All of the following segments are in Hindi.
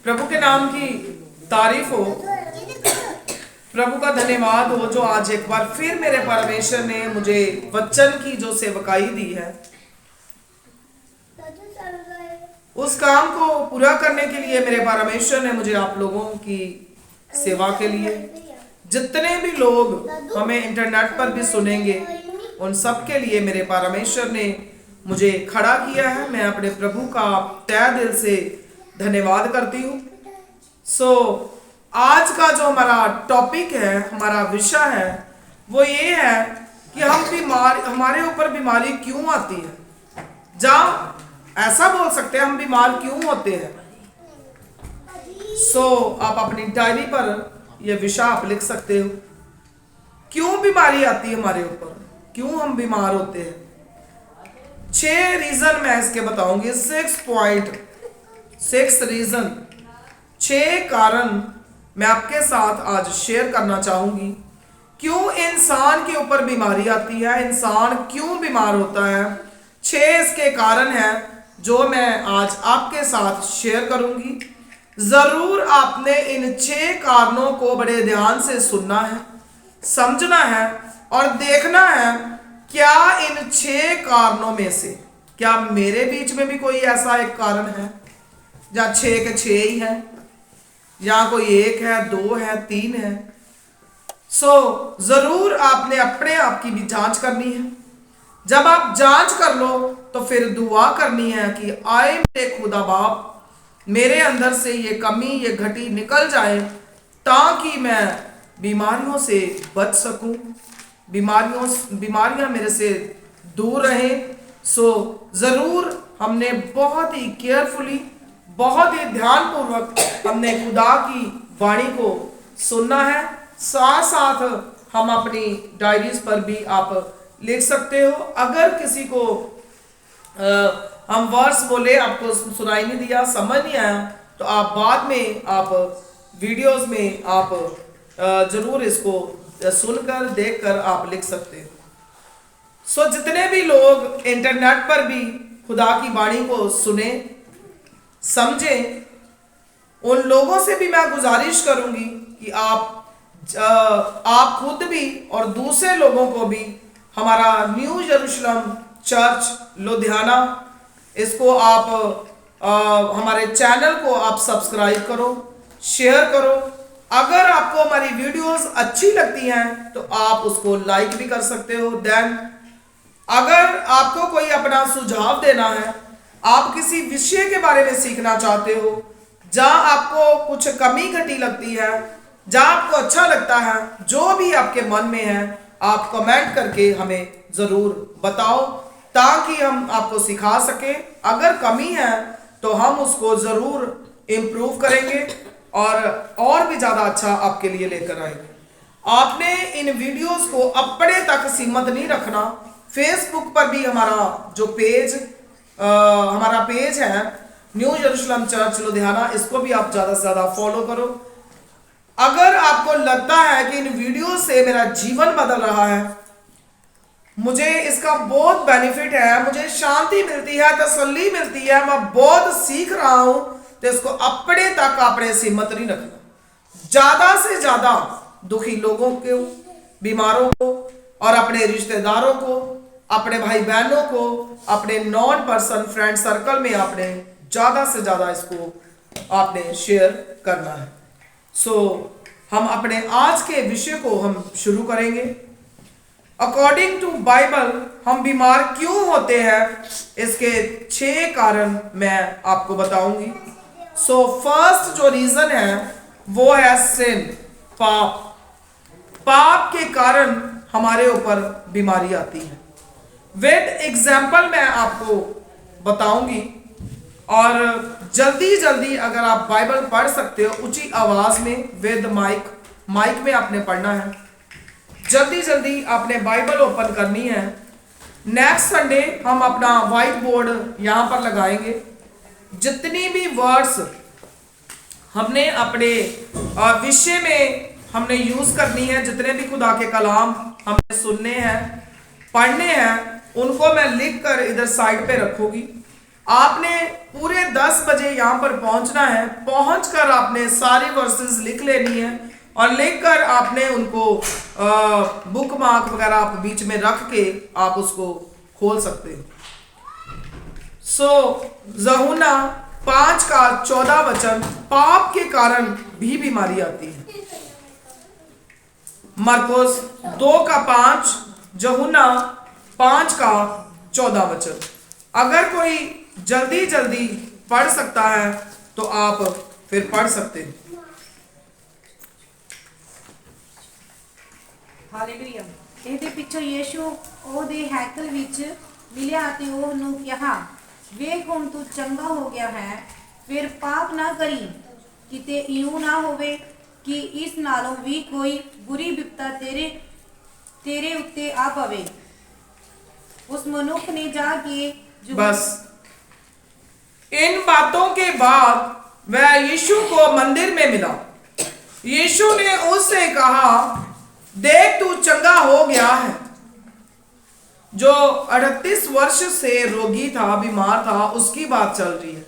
प्रभु के नाम की तारीफ हो, प्रभु का धन्यवाद हो जो आज एक बार फिर मेरे परमेश्वर ने मुझे वचन की जो सेवकाई दी है, उस काम को पूरा करने के लिए मेरे परमेश्वर ने मुझे आप लोगों की सेवा के लिए, जितने भी लोग हमें इंटरनेट पर भी सुनेंगे, उन सब के लिए मेरे परमेश्वर ने मुझे खड़ा किया है। मैं अपने प्रभु का तहे दिल से धन्यवाद करती हूँ। आज का जो हमारा टॉपिक है, हमारा विषय है, वो ये है कि हमारे ऊपर बीमारी क्यों आती है। जहाँ ऐसा बोल सकते हैं हम बीमार क्यों होते हैं। आप अपनी डायरी पर यह विषय आप लिख सकते हो, क्यों बीमारी आती है हमारे ऊपर, क्यों हम बीमार होते हैं। 6 रीजन मैं इसके बताऊंगी, 6 रीजन, 6 कारण मैं आपके साथ आज शेयर करना चाहूंगी। क्यों इंसान के ऊपर बीमारी आती है, इंसान क्यों बीमार होता है। 6 इसके कारण हैं जो मैं आज आपके साथ शेयर करूंगी। जरूर आपने इन 6 कारणों को बड़े ध्यान से सुनना है, समझना है और देखना है क्या इन 6 कारणों में से क्या मेरे बीच में भी कोई ऐसा एक कारण है, या 6 के 6 ही है, या कोई 1 है, 2 है, 3 है। जरूर आपने अपने आप की भी जांच करनी है। जब आप जांच कर लो तो फिर दुआ करनी है कि आए मेरे खुदा बाप, मेरे अंदर से ये कमी, ये घटी निकल जाए ताकि मैं बीमारियों से बच सकूं, बीमारियां मेरे से दूर रहें। जरूर हमने बहुत ही केयरफुली, बहुत ही ध्यानपूर्वक हमने खुदा की वाणी को सुनना है। साथ साथ हम अपनी डायरीज पर भी आप लिख सकते हो। अगर किसी को हम वर्ड्स बोले, आपको सुनाई नहीं दिया, समझ नहीं आया, तो आप बाद में आप वीडियोस में आप जरूर इसको सुनकर देखकर आप लिख सकते हो। जितने भी लोग इंटरनेट पर भी खुदा की वाणी को सुने, समझे, उन लोगों से भी मैं गुजारिश करूंगी कि आप खुद भी और दूसरे लोगों को भी हमारा न्यू यरूशलेम चर्च लुधियाना, इसको आप हमारे चैनल को आप सब्सक्राइब करो, शेयर करो। अगर आपको हमारी वीडियोस अच्छी लगती हैं तो आप उसको लाइक भी कर सकते हो। देन अगर आपको कोई अपना सुझाव देना है, आप किसी विषय के बारे में सीखना चाहते हो, जहां आपको कुछ कमी घटी लगती है, जहां आपको अच्छा लगता है, जो भी आपके मन में है, आप कमेंट करके हमें जरूर बताओ ताकि हम आपको सिखा सके। अगर कमी है तो हम उसको जरूर इम्प्रूव करेंगे और भी ज्यादा अच्छा आपके लिए लेकर आएंगे। आपने इन वीडियोस को अपने तक सीमित नहीं रखना। फेसबुक पर भी हमारा जो हमारा पेज है न्यू यरूशलेम चर्च लुधियाना, इसको भी आप ज्यादा से ज्यादा फॉलो करो। अगर आपको लगता है कि इन वीडियो से मेरा जीवन बदल रहा है, मुझे इसका बहुत बेनिफिट है, मुझे शांति मिलती है, तसल्ली मिलती है, मैं बहुत सीख रहा हूं, तो इसको अपने तक आपने सीमित नहीं रखना। ज्यादा से ज्यादा दुखी लोगों को, बीमारों को और अपने रिश्तेदारों को, अपने भाई बहनों को, अपने नॉन पर्सन फ्रेंड सर्कल में आपने ज्यादा से ज्यादा इसको आपने शेयर करना है। हम अपने आज के विषय को हम शुरू करेंगे। अकॉर्डिंग टू बाइबल हम बीमार क्यों होते हैं, इसके 6 कारण मैं आपको बताऊंगी। फर्स्ट जो रीजन है वो है सिन, पाप के कारण हमारे ऊपर बीमारी आती है। विद एग्जाम्पल मैं आपको बताऊंगी, और जल्दी अगर आप बाइबल पढ़ सकते हो ऊंची आवाज में, विद माइक में आपने पढ़ना है। जल्दी आपने बाइबल ओपन करनी है। नेक्स्ट संडे हम अपना व्हाइट बोर्ड यहां पर लगाएंगे। जितनी भी वर्ड्स हमने अपने विषय में हमने यूज करनी है, जितने भी खुदा के कलाम हमने सुनने हैं, पढ़ने हैं, उनको मैं लिख कर इधर साइड पे रखूंगी। आपने पूरे 10 बजे यहाँ पर पहुंचना है। पहुंचकर आपने सारी वर्सेस लिख लेनी है और लिखकर आपने उनको बुक मार्क वगैरह आप बीच में रख के आप उसको खोल सकते हैं। सो यूहन्ना 5 का 14 वचन, पाप के कारण भी बीमारी आती है। मरकुस 2 का 5, यूहन्ना 5 का 14 वचन। अगर कोई जल्दी जल्दी पढ़ सकता है तो आप फिर पढ़ सकते हैं। ਹਾਲੇਲੂਇਆ। ਇਹਦੇ ਪਿੱਛੋਂ ਯੀਸ਼ੂ ਉਹਦੇ ਹੈਕਲ ਵਿੱਚ ਮਿਲਿਆ ਅਤੇ ਉਹਨੂੰ ਕਿਹਾ, ਵੇਖ ਹੁਣ ਤੂੰ ਚੰਗਾ ਹੋ ਗਿਆ ਹੈ, ਫਿਰ ਪਾਪ ਨਾ ਕਰੀ, ਕਿਤੇ ਇਉਂ ਨਾ ਹੋਵੇ ਕਿ ਇਸ ਨਾਲੋਂ ਵੀ ਕੋਈ ਬੁਰੀ ਵਿਪਤਾ तेरे उत्ते आ पवे। उस मनुष्य ने जाके बस इन बातों के बाद वह यीशु को मंदिर में मिला। यीशु ने उससे कहा, देख तू चंगा हो गया है। जो 38 वर्ष से रोगी था, बीमार था, उसकी बात चल रही है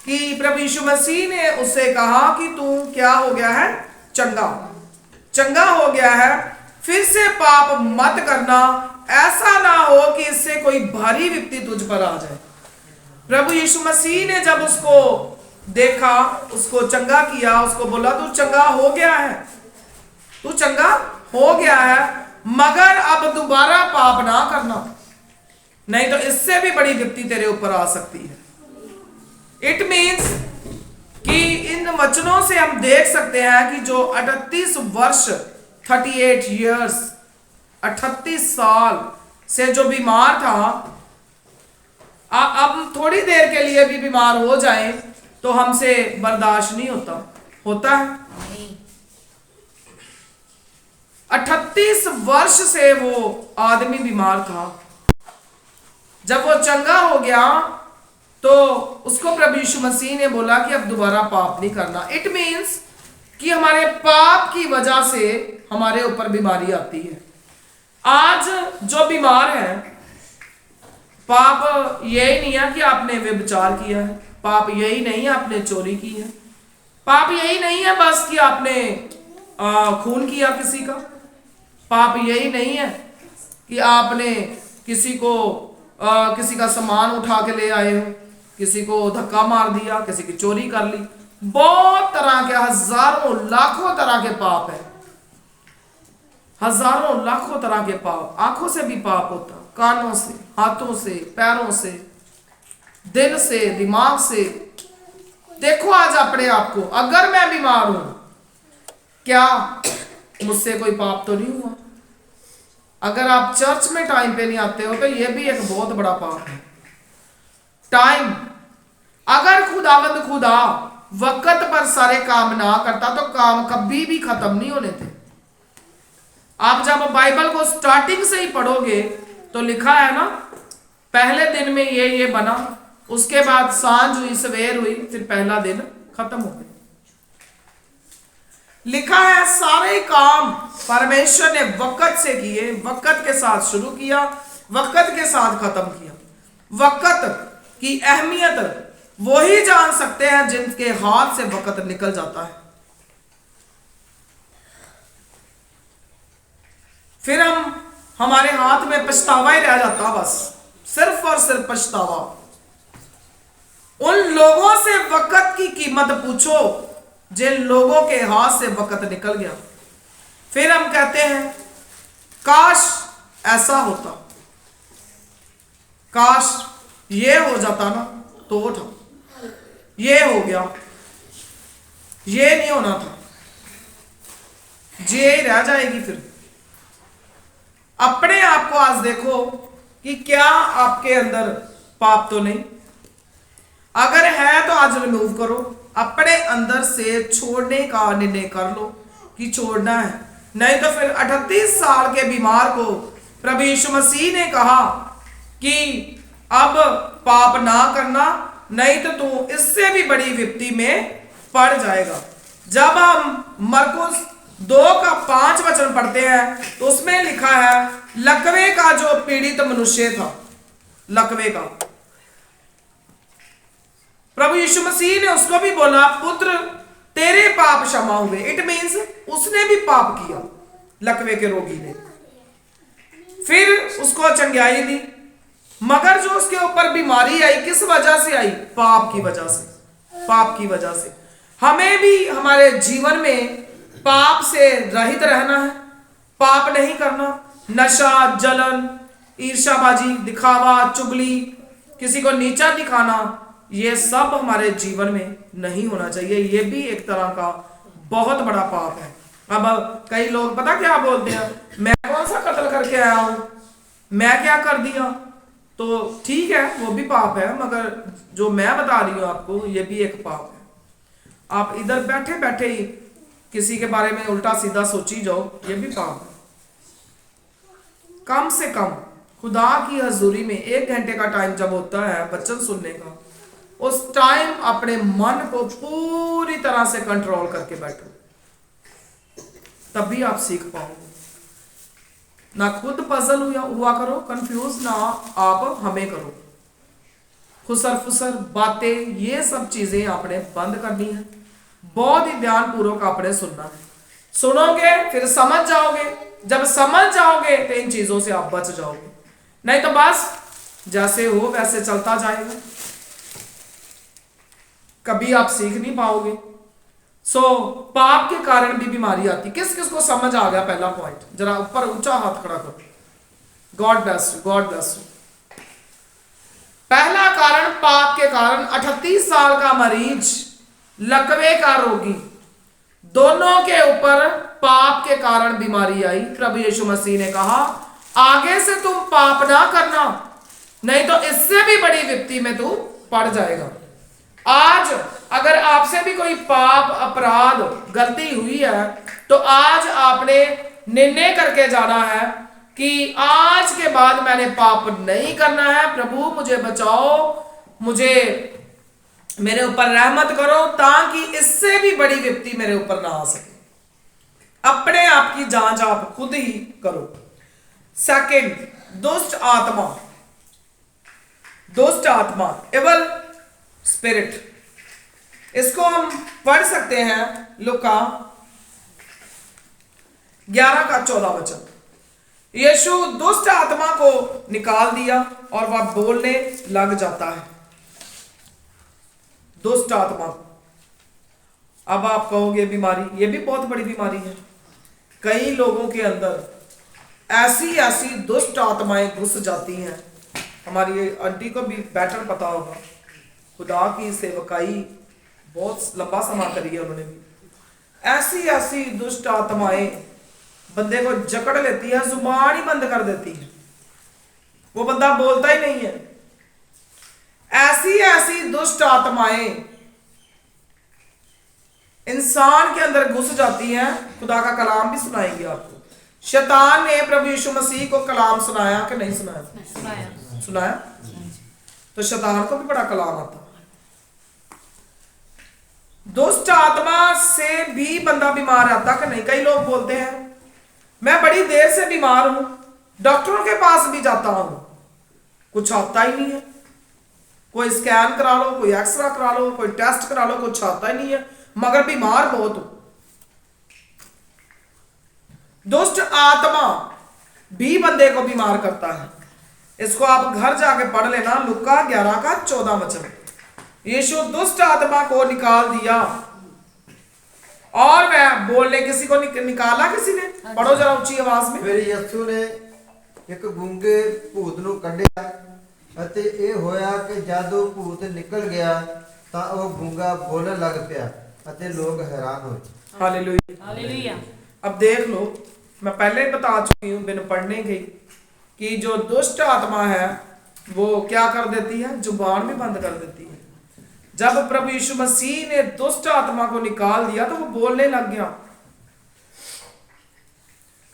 कि प्रभु यीशु मसीह ने उससे कहा कि तू क्या हो गया है, चंगा हो गया है, फिर से पाप मत करना, ऐसा ना हो कि इससे कोई भारी विपत्ति तुझ पर आ जाए। प्रभु यीशु मसीह ने जब उसको देखा, उसको चंगा किया, उसको बोला तू चंगा हो गया है, तू चंगा हो गया है, मगर अब दोबारा पाप ना करना, नहीं तो इससे भी बड़ी विपत्ति तेरे ऊपर आ सकती है। इट मीन्स कि इन वचनों से हम देख सकते हैं कि जो 38 वर्ष 38 ईयर्स 38 साल से जो बीमार था, अब थोड़ी देर के लिए भी बीमार हो जाए तो हमसे बर्दाश्त नहीं होता है। 38 वर्ष से वो आदमी बीमार था। जब वो चंगा हो गया तो उसको प्रभु यीशु मसीह ने बोला कि अब दोबारा पाप नहीं करना। इट मीन्स कि हमारे पाप की वजह से हमारे ऊपर बीमारी आती है। आज जो बीमार है, पाप यही नहीं है कि आपने व्यभिचार किया है, पाप यही नहीं है आपने चोरी की है, पाप यही नहीं है बस कि आपने खून किया किसी का, पाप यही नहीं है कि आपने किसी का सामान उठा के ले आए हो, किसी को धक्का मार दिया, किसी की चोरी कर ली। बहुत तरह के, हजारों लाखों तरह के पाप है, हजारों लाखों तरह के पाप। आंखों से भी पाप होता, कानों से, हाथों से, पैरों से, दिल से, दिमाग से। देखो आज अपने आप को, अगर मैं बीमार हूं, क्या मुझसे कोई पाप तो नहीं हुआ? अगर आप चर्च में टाइम पे नहीं आते हो तो यह भी एक बहुत बड़ा पाप है। टाइम, अगर खुदा वक्त पर सारे काम ना करता तो काम कभी भी खत्म नहीं होने थे। आप जब बाइबल को स्टार्टिंग से ही पढ़ोगे तो लिखा है ना, पहले दिन में ये बना, उसके बाद सांझ हुई, सवेर हुई, फिर पहला दिन खत्म हो गया। लिखा है सारे काम परमेश्वर ने वक्त से किए, वक्त के साथ शुरू किया, वक्त के साथ खत्म किया। वक्त की अहमियत वही जान सकते हैं जिनके हाथ से वक्त निकल जाता है। फिर हमारे हाथ में पछतावा ही रह जाता, बस सिर्फ और सिर्फ पछतावा। उन लोगों से वक्त की कीमत पूछो जिन लोगों के हाथ से वक्त निकल गया। फिर हम कहते हैं काश ऐसा होता, काश ये हो जाता ना तो वो था, ये हो गया, ये नहीं होना था, ये रह जाएगी। फिर अपने आप को आज देखो कि क्या आपके अंदर पाप तो नहीं, अगर है तो आज रिमूव करो, अपने अंदर से छोड़ने का निर्णय कर लो कि छोड़ना है। नहीं तो फिर 38 साल के बीमार को प्रभु यीशु मसीह ने कहा कि अब पाप ना करना, नहीं तो तू इससे भी बड़ी विपत्ति में पड़ जाएगा। जब हम मरकुस 2 का 5 वचन पढ़ते हैं तो उसमें लिखा है, लकवे का जो पीड़ित मनुष्य था, लकवे का, प्रभु यीशु मसीह ने उसको भी बोला, पुत्र तेरे पाप क्षमा हुए। इट मीन्स उसने भी पाप किया, लकवे के रोगी ने। फिर उसको चंगाई दी, मगर जो उसके ऊपर बीमारी आई किस वजह से आई? पाप की वजह से। पाप की वजह से हमें भी हमारे जीवन में पाप से रहित रहना है, पाप नहीं करना। नशा, जलन, ईर्ष्याबाजी, दिखावा, चुगली, किसी को नीचा दिखाना, ये सब हमारे जीवन में नहीं होना चाहिए। ये भी एक तरह का बहुत बड़ा पाप है। अब कई लोग पता क्या बोलते हैं, मैं कौन सा कत्ल करके आया हूं, मैं क्या कर दिया? तो ठीक है, वो भी पाप है, मगर जो मैं बता रही हूं आपको, ये भी एक पाप है। आप इधर बैठे बैठे ही किसी के बारे में उल्टा सीधा सोची जाओ, ये भी पाप है। कम से कम खुदा की हजूरी में 1 घंटे का टाइम जब होता है वचन सुनने का, उस टाइम अपने मन को पूरी तरह से कंट्रोल करके बैठो, तभी आप सीख पाओगे। ना खुद पजल हुआ करो, कंफ्यूज ना आप हमें करो। खुसर फुसर बातें, ये सब चीजें आपने बंद करनी है। बहुत ही ध्यान पूर्वक आपने सुनना है। सुनोगे फिर समझ जाओगे, जब समझ जाओगे तो इन चीजों से आप बच जाओगे, नहीं तो बस जैसे हो वैसे चलता जाएगा, कभी आप सीख नहीं पाओगे। पाप के कारण भी बीमारी आती। किस किस को समझ आ गया पहला पॉइंट? जरा ऊपर ऊंचा हाथ खड़ा करो। God bless you, God bless you. पहला कारण, पाप के कारण 38 साल का मरीज, लकवे का रोगी, दोनों के ऊपर पाप के कारण बीमारी आई। प्रभु यीशु मसीह ने कहा, आगे से तुम पाप ना करना, नहीं तो इससे भी बड़ी विपत्ति में तू पड़ जाएगा। आज अगर आपसे भी कोई पाप, अपराध, गलती हुई है, तो आज आपने निर्णय करके जाना है कि आज के बाद मैंने पाप नहीं करना है। प्रभु मुझे बचाओ, मुझे मेरे ऊपर रहमत करो, ताकि इससे भी बड़ी विपत्ति मेरे ऊपर ना आ सके। अपने आप की जांच आप खुद ही करो। सेकंड, दुष्ट आत्मा। दुष्ट आत्मा, एवल स्पिरिट, इसको हम पढ़ सकते हैं लूका 11 का 14 वचन। यीशु दुष्ट आत्मा को निकाल दिया और वह बोलने लग जाता है। दुष्ट आत्मा। अब आप कहोगे बीमारी, ये भी बहुत बड़ी बीमारी है। कई लोगों के अंदर ऐसी ऐसी दुष्ट आत्माएं घुस जाती हैं। हमारी आंटी को भी बेटर पता होगा, खुदा की सेवकाई बहुत लंबा समय करी है उन्होंने भी। ऐसी ऐसी दुष्ट आत्माएं बंदे को जकड़ लेती है, जुबान ही बंद कर देती है, वो बंदा बोलता ही नहीं है। ऐसी ऐसी दुष्ट आत्माएं इंसान के अंदर घुस जाती हैं। खुदा का कलाम भी सुनाएंगे आपको। शैतान ने प्रभु यीशु मसीह को कलाम सुनाया कि नहीं सुनाया? सुनाया। तो शैतान को भी बड़ा कलाम आता। दुष्ट आत्मा से भी बंदा बीमार आता कि नहीं? कई लोग बोलते हैं मैं बड़ी देर से बीमार हूं, डॉक्टरों के पास भी जाता हूं, कुछ आता ही नहीं है। कोई स्कैन करा लो, कोई एक्सरा करा लो, कोई टेस्ट करा लो, कुछ आता ही नहीं है, मगर बीमार बहुत हूं। दुष्ट आत्मा भी बंदे को बीमार करता है। इसको आप घर जाके पढ़ लेना, लूका 11 का 14 वचन। यीशु दुष्ट आत्मा को निकाल दिया और वह बोलने, किसी को निकाला, किसी ने, पढ़ो जरा ऊंची आवाज में। फिर यीशु ने एक गूंगे भूत ਨੂੰ ਕੱਢਿਆ ਅਤੇ ਇਹ ਹੋਇਆ ਕਿ ਜਦ ਉਹ ਭੂਤ ਨਿਕਲ ਗਿਆ ਤਾਂ ਉਹ ਗੂੰਗਾ ਬੋਲਣ ਲੱਗ ਪਿਆ ਅਤੇ ਲੋਕ हैरान ਹੋਏ। Hallelujah, hallelujah. अब देख लो, मैं पहले ही बता चुकी हूं बिन पढ़ने के कि जो दुष्ट आत्मा है वो क्या कर देती है? जुबान भी बंद कर देती है। जब प्रभु यीशु मसीह ने दुष्ट आत्मा को निकाल दिया तो वो बोलने लग गया।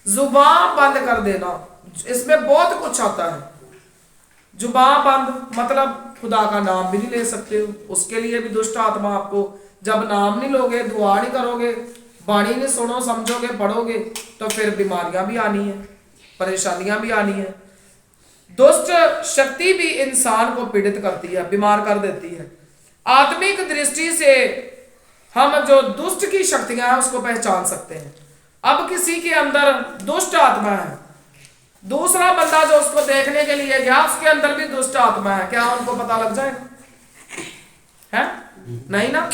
जुबान बंद कर देना, इसमें बहुत कुछ आता है। जुबान बंद मतलब खुदा का नाम भी नहीं ले सकते हो, उसके लिए भी दुष्ट आत्मा आपको, जब नाम नहीं लोगे, दुआ नहीं करोगे, बाणी नहीं सुनो, समझोगे, पढ़ोगे, तो फिर बीमारियां भी आनी है, परेशानियां भी आनी है। दुष्ट शक्ति भी इंसान को पीड़ित करती है, बीमार कर देती है। आत्मिक दृष्टि से हम जो दुष्ट की शक्तियां हैं उसको पहचान सकते हैं। अब किसी के अंदर दुष्ट आत्मा है, दूसरा बंदा जो उसको देखने के लिए गया उसके अंदर भी दुष्ट आत्मा है, क्या उनको पता लग जाएगा? है नहीं ना।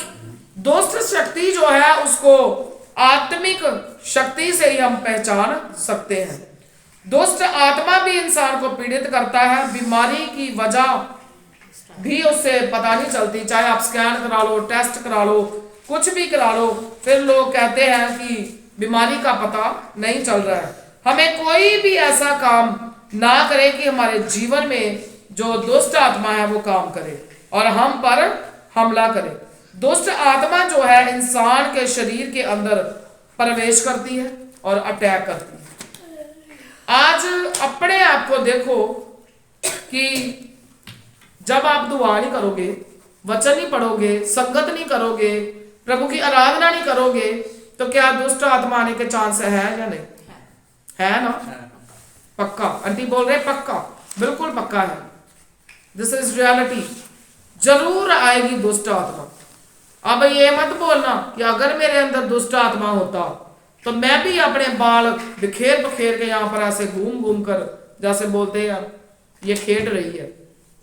दुष्ट शक्ति जो है उसको आत्मिक शक्ति से ही हम पहचान सकते हैं। दुष्ट आत्मा भी इंसान को पीड़ित करता है, बीमारी की वजह भी उससे पता नहीं चलती, चाहे आप स्कैन करा लो, टेस्ट करा लो, कुछ भी करा लो, फिर लोग कहते हैं कि बीमारी का पता नहीं चल रहा है। हमें कोई भी ऐसा काम ना करे कि हमारे जीवन में जो दुष्ट आत्मा है वो काम करे और हम पर हमला करे। दुष्ट आत्मा जो है इंसान के शरीर के अंदर प्रवेश करती है और अटैक करती है। आज अपने आप को देखो कि जब आप दुआ नहीं करोगे, वचन नहीं पढ़ोगे, संगत नहीं करोगे, प्रभु की आराधना नहीं करोगे, तो क्या दुष्ट आत्मा आने के चांस है या नहीं? है ना? पक्का। आंटी बोल रहे पक्का, बिल्कुल पक्का है। This is reality. जरूर आएगी दुष्ट आत्मा। अब ये मत बोलना कि अगर मेरे अंदर दुष्ट आत्मा होता तो मैं भी अपने बाल बिखेर बखेर के यहाँ पर ऐसे घूम घूम कर, जैसे बोलते हैं ये खेड रही है,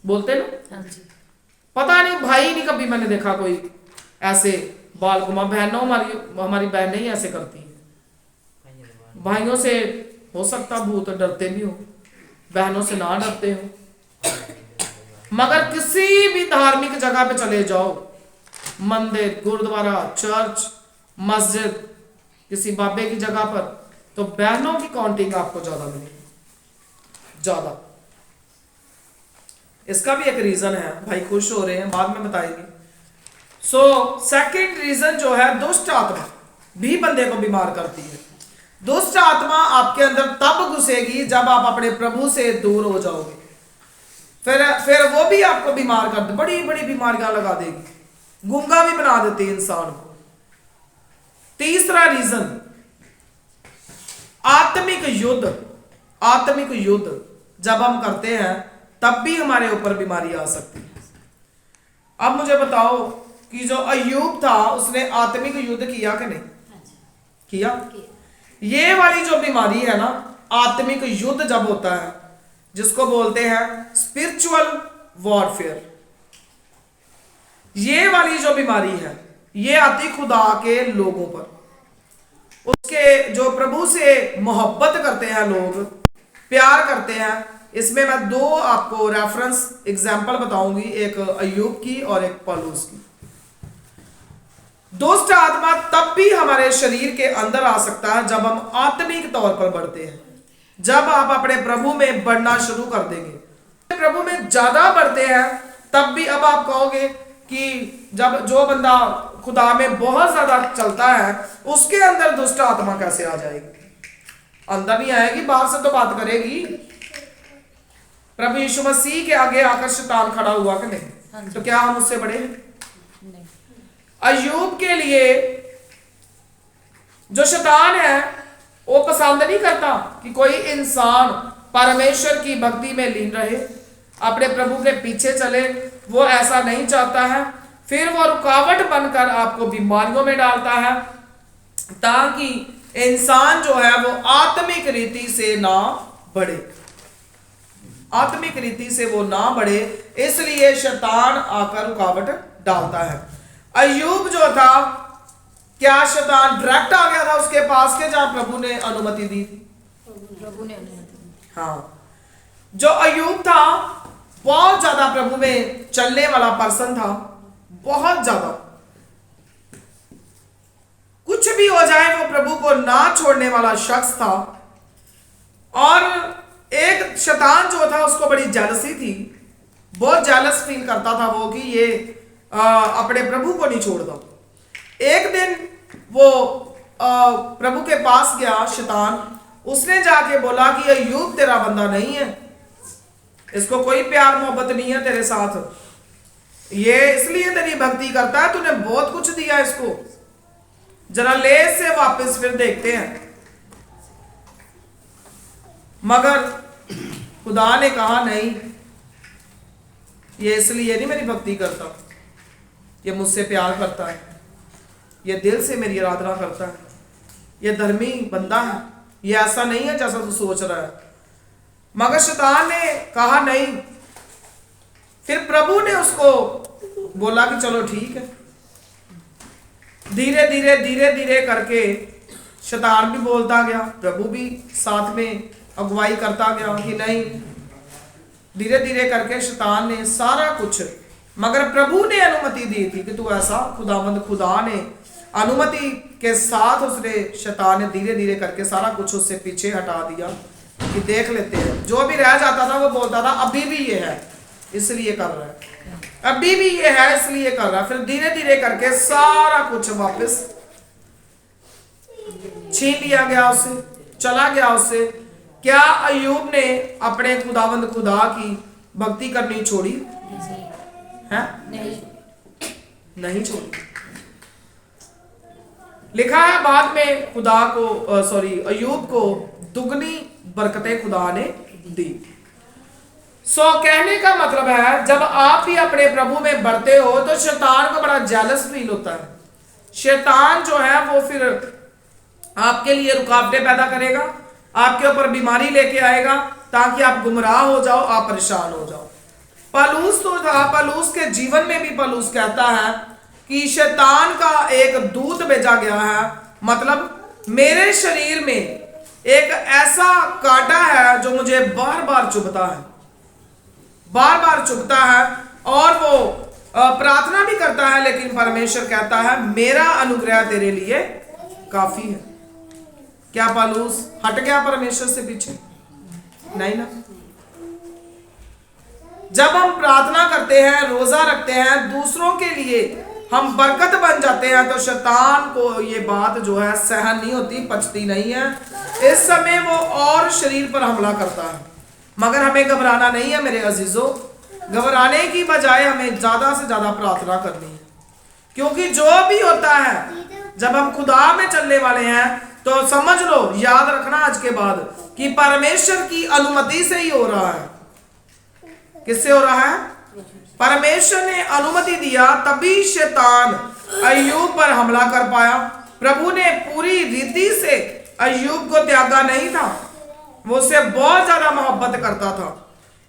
बोलते ना। पता नहीं भाई, नहीं कभी मैंने देखा कोई ऐसे बाल घुमा। बहनों हमारी बहनें ही ऐसे करती हैं। भाइयों से हो सकता भूत डरते भी हो, बहनों से ना डरते हो। मगर किसी भी धार्मिक जगह पे चले जाओ, मंदिर, गुरुद्वारा, चर्च, मस्जिद, किसी बाबे की जगह पर, तो बहनों की काउंटिंग आपको ज्यादा मिलेगी, ज्यादा। इसका भी एक रीजन है, भाई खुश हो रहे हैं, बाद में बताएंगे। सो सेकंड रीजन जो है, दुष्ट आत्मा भी बंदे को बीमार करती है। दुष्ट आत्मा आपके अंदर तब घुसेगी जब आप अपने प्रभु से दूर हो जाओगे, फिर वो भी आपको बीमार कर दे, बड़ी बड़ी बीमारियां लगा देगी, गूंगा भी बना देती है इंसान को। तीसरा रीजन, आत्मिक युद्ध। आत्मिक युद्ध जब हम करते हैं तब भी हमारे ऊपर बीमारी आ सकती है। अब मुझे बताओ कि जो अय्यूब था उसने आत्मिक युद्ध किया कि नहीं किया? ये वाली जो बीमारी है ना, आत्मिक युद्ध जब होता है, जिसको बोलते हैं स्पिरिचुअल वॉरफेयर, ये वाली जो बीमारी है ये आती खुदा के लोगों पर। उसके जो प्रभु से मोहब्बत करते हैं लोग, प्यार करते हैं। इसमें मैं दो आपको रेफरेंस एग्जांपल बताऊंगी, एक अय्यूब की और एक पौलुस की। दुष्ट आत्मा तब भी हमारे शरीर के अंदर आ सकता है जब हम आत्मिक तौर पर बढ़ते हैं। जब आप अपने प्रभु में बढ़ना शुरू कर देंगे, प्रभु में ज्यादा बढ़ते हैं, तब भी अब आप कहोगे कि जब जो बंदा खुदा में बहुत ज्यादा चलता है उसके अंदर दुष्ट आत्मा कैसे आ जाएगी? अंदर नहीं आएगी, बाहर से तो बात करेगी। प्रभु यीशु मसीह के आगे आकर शैतान खड़ा हुआ कि नहीं? तो क्या हम उससे बड़े हैं? अय्यूब के लिए जो शैतान है वो पसंद नहीं करता कि कोई इंसान परमेश्वर की भक्ति में लीन रहे, अपने प्रभु के पीछे चले। वो ऐसा नहीं चाहता है। फिर वो रुकावट बनकर आपको बीमारियों में डालता है ताकि इंसान जो है वो आत्मिक रीति से ना बढ़े, आत्मिक रीति से वो ना बढ़े, इसलिए शैतान आकर रुकावट डालता है। अय्यूब जो था, क्या शैतान डायरेक्ट आ गया था उसके पास के जहां प्रभु ने अनुमति दी थी? प्रभु ने अनुमति दी। हाँ, जो अय्यूब था बहुत ज्यादा प्रभु में चलने वाला पर्सन था, बहुत ज्यादा। कुछ भी हो जाए वो प्रभु को ना छोड़ने वाला शख्स था। और एक शैतान जो था उसको बड़ी जेलसी थी, बहुत जेलस फील करता था वो कि ये अपने प्रभु को नहीं छोड़ता। एक दिन वो प्रभु के पास गया शैतान, उसने जाके बोला कि अय्यूब तेरा बंदा नहीं है, इसको कोई प्यार मोहब्बत नहीं है तेरे साथ, ये इसलिए तेरी भक्ति करता है, तूने बहुत कुछ दिया इसको, जरा ले से वापस फिर देखते हैं। मगर खुदा ने कहा नहीं, ये इसलिए नहीं मेरी भक्ति करता, ये मुझसे प्यार करता है, ये दिल से मेरी आराधना करता है, ये धर्मी बंदा है, ये ऐसा नहीं है जैसा तू सोच रहा है। मगर शैतान ने कहा नहीं। फिर प्रभु ने उसको बोला कि चलो ठीक है। धीरे धीरे धीरे धीरे करके शैतान भी बोलता गया, प्रभु भी साथ में अगुवाई करता गया कि नहीं। धीरे धीरे करके शैतान ने सारा कुछ, मगर प्रभु ने अनुमति दी थी कि तू ऐसा, खुदावंद खुदा ने अनुमति के साथ उसने, शैतान ने धीरे धीरे करके सारा कुछ उससे पीछे हटा दिया कि देख लेते हैं। जो भी रह जाता था वो बोलता था अभी भी ये है इसलिए कर रहा है, अभी भी ये है इसलिए कर रहा है। फिर धीरे धीरे करके सारा कुछ वापस छीन लिया गया उससे, चला गया उससे। क्या अय्यूब ने अपने खुदावंद खुदा की भक्ति करनी छोड़ी है? नहीं छोड़ी। लिखा है बाद में खुदा को अय्यूब को दुगनी बरकतें खुदा ने दी। सो कहने का मतलब है जब आप भी अपने प्रभु में बढ़ते हो तो शैतान को बड़ा जेलस फील होता है। शैतान जो है वो फिर आपके लिए रुकावटें पैदा करेगा, आपके ऊपर बीमारी लेके आएगा ताकि आप गुमराह हो जाओ, आप परेशान हो जाओ। पलूस तो था, पलूस के जीवन में भी पलूस कहता है कि शैतान का एक दूत भेजा गया है, मतलब मेरे शरीर में एक ऐसा कांटा है जो मुझे बार बार चुभता है, बार बार चुभता है। और वो प्रार्थना भी करता है, लेकिन परमेश्वर कहता है मेरा अनुग्रह तेरे लिए काफी है। क्या पलूस हट गया परमेश्वर से पीछे? नहीं ना। जब हम प्रार्थना करते हैं, रोजा रखते हैं, दूसरों के लिए हम बरकत बन जाते हैं, तो शैतान को ये बात जो है सहन नहीं होती, पचती नहीं है। इस समय वो और शरीर पर हमला करता है। मगर हमें घबराना नहीं है मेरे अजीजों। घबराने की बजाय हमें ज्यादा से ज्यादा प्रार्थना करनी है, क्योंकि जो भी होता है जब हम खुदा में चलने वाले हैं तो समझ लो, याद रखना आज के बाद कि परमेश्वर की अनुमति से ही हो रहा है। किससे हो रहा है? परमेश्वर ने अनुमति दिया, तभी शैतान अय्यूब पर हमला कर पाया। प्रभु ने पूरी रीति से अय्यूब को त्यागा नहीं था, वो उससे बहुत ज्यादा मोहब्बत करता था।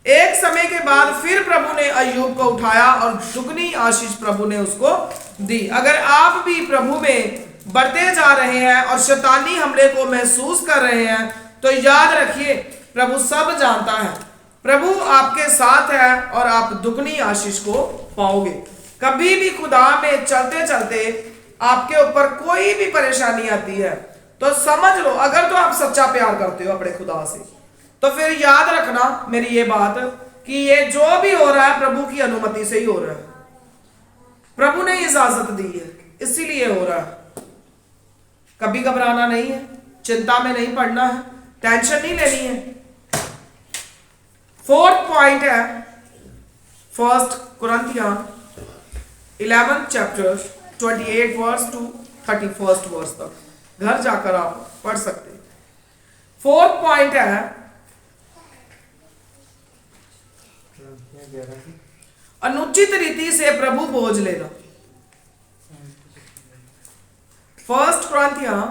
एक समय के बाद फिर प्रभु ने अय्यूब को उठाया और दुगनी आशीष प्रभु ने उसको दी। अगर आप भी प्रभु में बढ़ते जा रहे हैं और शैतानी हमले को महसूस कर रहे हैं तो याद रखिए प्रभु सब जानता है, प्रभु आपके साथ है और आप दुगनी आशीष को पाओगे। कभी भी खुदा में चलते चलते आपके ऊपर कोई भी परेशानी आती है तो समझ लो, अगर तो आप सच्चा प्यार करते हो अपने खुदा से, तो फिर याद रखना मेरी ये बात कि ये जो भी हो रहा है प्रभु की अनुमति से ही हो रहा है। प्रभु ने इजाजत दी है, इसीलिए हो रहा है। कभी घबराना नहीं है, चिंता में नहीं पड़ना है, टेंशन नहीं लेनी है। फोर्थ पॉइंट है 1 Corinthians 11 chapter 28 verse to 31st verse तक घर जाकर आप पढ़ सकते हैं। फोर्थ पॉइंट है अनुचित रीति से प्रभु भोज लेना। 1 Corinthians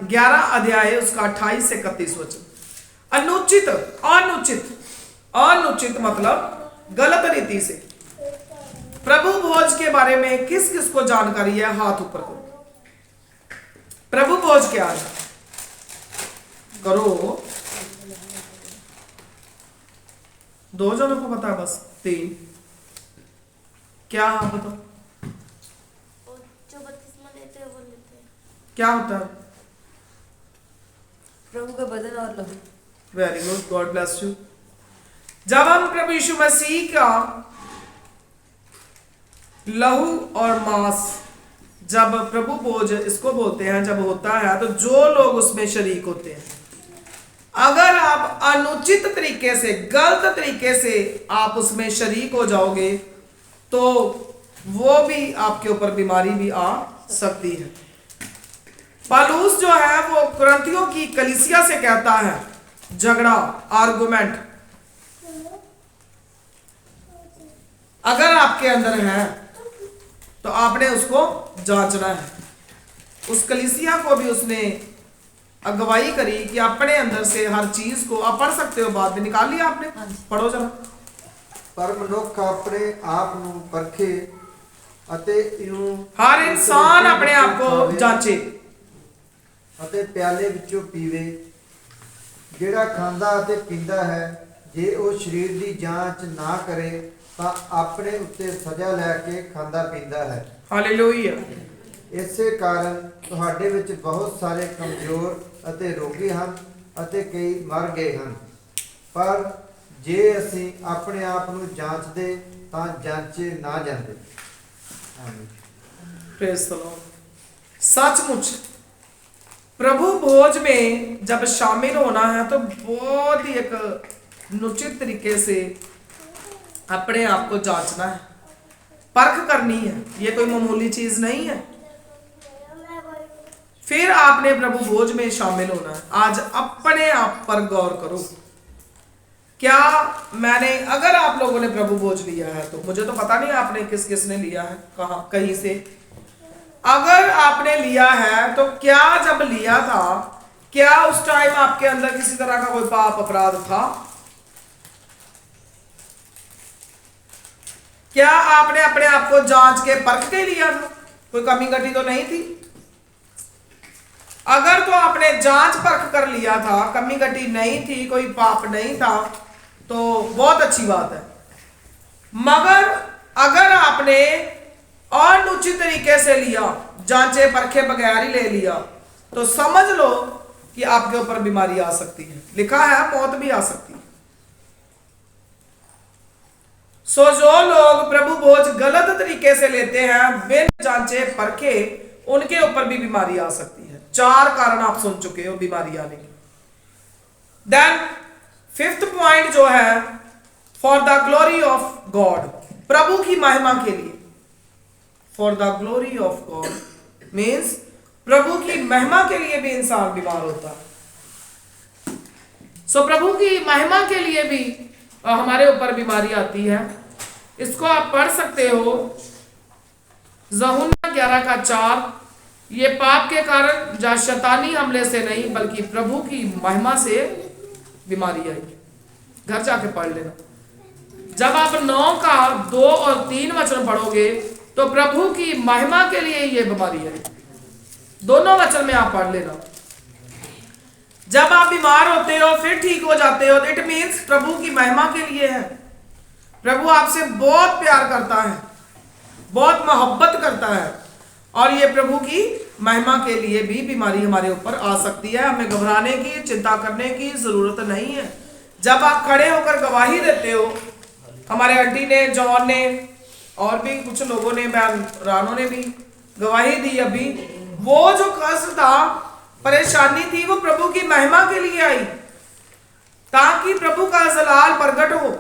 11 अध्याय उसका 28 से 31 वचन। अनुचित, अनुचित, अनुचित मतलब गलत रीति से। प्रभु भोज के बारे में किस किस को जानकारी है? हाथ ऊपर करो। प्रभु भोज क्या है? करो। 2 जनों को पता है, बस 3। क्या बताओ? जो बपतिस्मा लेते हैं वो लेते हैं। क्या होता है? प्रभु का बदन और लहू। Very good, God bless you. जब हम प्रभु यीशु मसीह का लहू और मांस, जब प्रभु भोज इसको बोलते हैं, जब होता है तो जो लोग उसमें शरीक होते हैं, अगर आप अनुचित तरीके से, गलत तरीके से आप उसमें शरीक हो जाओगे तो वो भी आपके ऊपर बीमारी भी आ सकती है। पौलुस जो है वो कुरिन्थियों की कलीसिया से कहता है, झगड़ा, आर्गुमेंट अगर आपके अंदर है तो आपने उसको जांचना है। उस कलीसिया को भी उसने अगवाई करी कि अपने अंदर से हर चीज को, आप पढ़ सकते हो, बाद में निकाल लिया आपने, पढ़ो जरा। ਪਰ ਮਨੁੱਖ ਆਪਣੇ ਆਪ ਨੂੰ ਪਰਖੇ ਅਤੇ ਇਉਂ हर इंसान अपने आप को जांचे ਅਤੇ ਪਿਆਲੇ ਵਿੱਚੋਂ ਪੀਵੇ। ਜਿਹੜਾ ਖਾਂਦਾ ਅਤੇ ਪੀਂਦਾ ਹੈ, ਜੇ ਉਹ ਸਰੀਰ ਦੀ ਜਾਂਚ ਨਾ ਕਰੇ ਤਾਂ ਆਪਣੇ ਉੱਤੇ ਸਜ਼ਾ ਲੈ ਕੇ ਖਾਂਦਾ ਪੀਂਦਾ ਹੈ। हालेलुया। ਇਸੇ ਕਾਰਨ ਤੁਹਾਡੇ ਵਿੱਚ ਬਹੁਤ ਸਾਰੇ ਕਮਜ਼ੋਰ ਅਤੇ ਰੋਗੀ ਹਨ ਅਤੇ ਕਈ ਮਰ ਗਏ ਹਨ। ਪਰ ਜੇ ਅਸੀਂ ਆਪਣੇ ਆਪ ਨੂੰ ਜਾਂਚਦੇ ਤਾਂ ਜਾਂਚੇ ਨਾ ਜਾਂਦੇ। ਆਮੀਨ। Praise the Lord. सचमुच प्रभु भोज में जब शामिल होना है तो बहुत ही एक अनुचित तरीके से अपने आप को जांचना है, परख करनी है। ये कोई मामूली चीज नहीं है। फिर आपने प्रभु भोज में शामिल होना है। आज अपने आप पर गौर करो, क्या मैंने, अगर आप लोगों ने प्रभु भोज लिया है तो मुझे तो पता नहीं आपने किस किस ने लिया है, कहाँ कहीं से, अगर आपने लिया है तो क्या जब लिया था, क्या उस टाइम आपके अंदर किसी तरह का कोई पाप अपराध था? क्या आपने अपने आप को जांच के परख के लिया था? कोई कमी घटी तो नहीं थी? अगर तो आपने जांच परख कर लिया था, कमी घटी नहीं थी, कोई पाप नहीं था, तो बहुत अच्छी बात है। मगर अगर आपने अनुचित तरीके से लिया, जांचे परखे बगैर ही ले लिया, तो समझ लो कि आपके ऊपर बीमारी आ सकती है। लिखा है मौत भी आ सकती है। सो जो लोग प्रभु भोज गलत तरीके से लेते हैं, बिन जांचे परखे, उनके ऊपर भी बीमारी आ सकती है। 4 कारण आप सुन चुके हो बीमारी आने की। देन 5th पॉइंट जो है, for the glory of God, प्रभु की महिमा के लिए। For the glory of God means प्रभु की महिमा के लिए भी इंसान बीमार होता है। सो प्रभु की महिमा के लिए भी हमारे ऊपर बीमारी आती है। इसको आप पढ़ सकते हो, यूहन्ना 11:4। ये पाप के कारण या शैतानी हमले से नहीं, बल्कि प्रभु की महिमा से बीमारी आई। घर जाके पढ़ लेना। जब आप 9:2 और 3 वचन पढ़ोगे तो प्रभु की महिमा के लिए ये बीमारी आई। दोनों वचन में आप पढ़ लेना। जब आप बीमार होते हो फिर ठीक हो जाते हो, इट मीन्स प्रभु की महिमा के लिए है। प्रभु आपसे बहुत प्यार करता है, बहुत मोहब्बत करता है, और ये प्रभु की महिमा के लिए भी बीमारी हमारे ऊपर आ सकती है। हमें घबराने की, चिंता करने की जरूरत नहीं है। जब आप खड़े होकर गवाही देते हो, हमारे आंटी ने, जॉन ने और भी कुछ लोगों ने, बहन रानो ने भी गवाही दी अभी, वो जो कष्ट था, परेशानी थी, वो प्रभु की महिमा के लिए आई, ताकि प्रभु का जलाल प्रकट हो,